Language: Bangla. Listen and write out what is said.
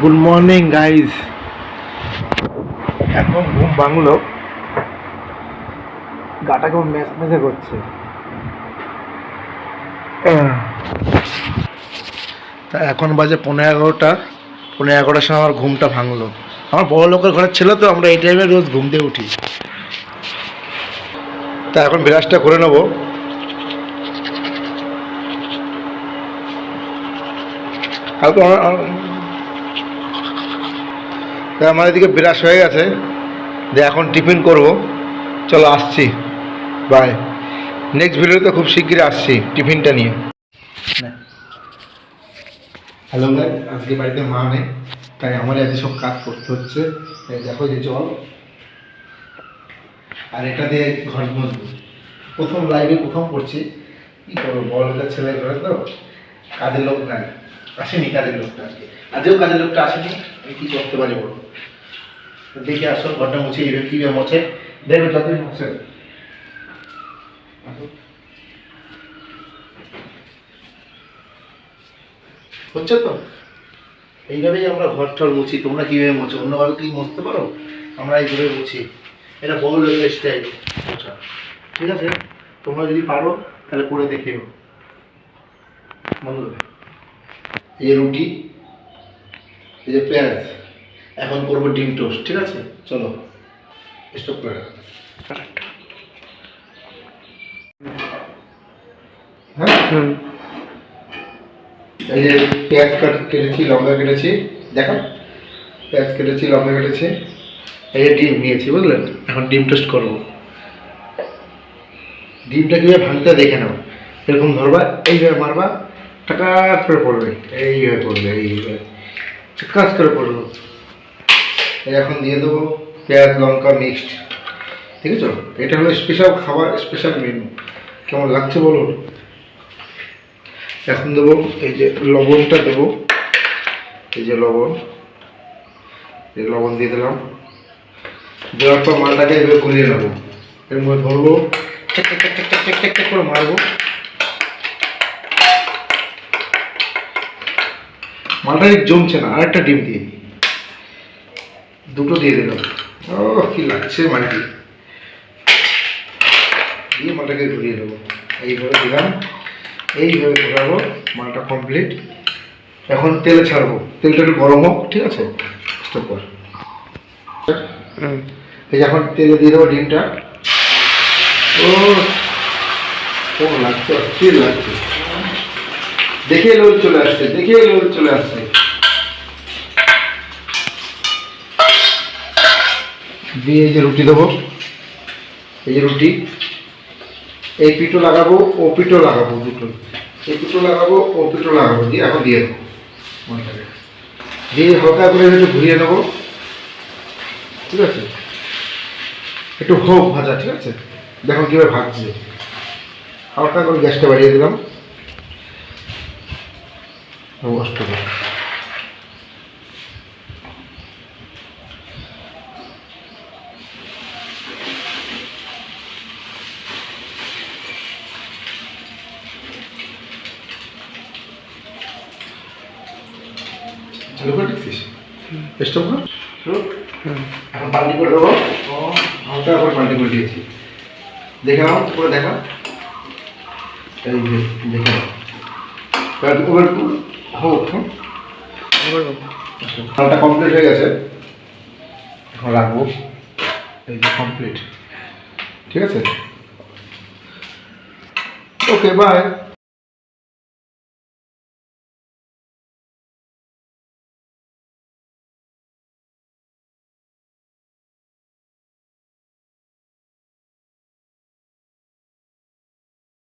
Good morning guys. এখন ঘুম ভাঙলো, গাটা কেমন ম্যাচে করছে। তা এখন বাজে 11:30। 11:30টার সময় আমার ঘুমটা ভাঙলো। আমার বড় লোকের ঘরের ছিল তো, আমরা এই টাইমে রোজ ঘুম দিয়ে উঠি। তা এখন ব্রাশটা করে নেবো। আমার এদিকে ব্রাশ হয়ে গেছে, যে এখন টিফিন করব। চলো আসছি, বাই। নেক্সট ভিডিওতে খুব শিগগিরই আসছি টিফিনটা নিয়ে। হ্যালো গাইস, আজকে বাড়িতে মা নেই, তাই আমার আজকে সব কাজ করতে হচ্ছে। দেখো যে জল, আর এটা দিয়ে ঘর মুছবো। প্রথম লাইভে প্রথম করছি, কী করবো, বড়টা ছেলে ঘরে তো কাজের লোক নাই, আসেনি কাজের লোকটা। আজকেও কাজের লোকটা আসেনি, আমি কী করতে পারি বলো। দেখে আসো ঘরটা মুছে, এইভাবে কীভাবে মোছে দেখবে, যতই মুছে হচ্ছে তো। এইভাবেই আমরা ঘর টর মুছি। তোমরা কীভাবে মুছো, অন্যভাবে কি মুছতে পারো? আমরা এইভাবে মুছি, এটা বহু লোকের স্টাইল। আচ্ছা ঠিক আছে, তোমরা যদি পারো তাহলে করে দেখিও। বন্ধুরা, এই যে রুটি, এই যে পেঁয়াজ, এখন করবো ডিম টোস্ট। ঠিক আছে, চলো স্টপ করে রাখো। হ্যাঁ, এই যে পেঁয়াজ কেটেছি, লঙ্কা কেটেছি, দেখো পেঁয়াজ কেটেছি, লঙ্কা কেটেছি, এই যে ডিম নিয়েছি, বুঝলেন? এখন ডিম টোস্ট করবো। ডিমটা কীভাবে ভাঙতে দেখে নাও। এরকম ধরবা, এইভাবে মারবা, টাকার করে পড়বে, এইভাবে পড়বে, এইভাবে কাজ করে পড়বো। এখন দিয়ে দেবো পেঁয়াজ লঙ্কা মিক্সড। ঠিক আছে, এটা হলো স্পেশাল খাবার, স্পেশাল মেনু। কেমন লাগছে বলুন। এখন দেবো এই যে লবণটা দেবো, এই যে লবণ, এই লবণ দিয়ে দিলাম। দেওয়ার পর মালটাকে এভাবে গুলিয়ে নেবো, এর মধ্যে ধরবো, টেক টেক টেক টেক টেক টেক টেক করে মারবো। মালটা জমছে না, আরেকটা ডিম দিয়ে দিই, দুটো দিয়ে দিলাম। ও কি লাগছে মালটি দিয়ে, মালটাকে ঘুরিয়ে দেবো, এইভাবে দিলাম, এইভাবে ঘোরাবো। মালটা কমপ্লিট। এখন তেলে ছাড়বো, তেলটা একটু গরম হোক। ঠিক আছে, স্টপ কর। এই যে এখন তেলে দিয়ে দেবো ডিমটা। ও কেমন লাগছে, অস্থির লাগছে, দেখে লোল চলে আসছে, দেখে লোল চলে আসছে। দিয়ে এই যে রুটি দেবো, এই যে রুটি, এই পিঠো লাগাবো, ও পিঠো লাগাবো, দুটো এই পিঠো লাগাবো, ও পিঠো লাগাবো, দিয়ে এখন দিয়ে দেবো। মনটাকে দিয়ে হালকা করে একটু ঘুরিয়ে নেবো। ঠিক আছে, একটু হোক ভাজা। ঠিক আছে, দেখো কীভাবে ভাজছে। হালকা করে গ্যাসটা বাড়িয়ে দিলাম। কষ্ট করে চালু করে দিচ্ছিস, স্টপ কর। এখন পাল্টি করে দেবো, হালকা করে পাল্টি করে দিয়েছি। দেখে নাও করে, দেখা, এই যে দেখে নাও। হোক, খালটা কমপ্লিট হয়ে গেছে, এখন রাখবো। এই যে কমপ্লিট। ঠিক আছে, ওকে বাই।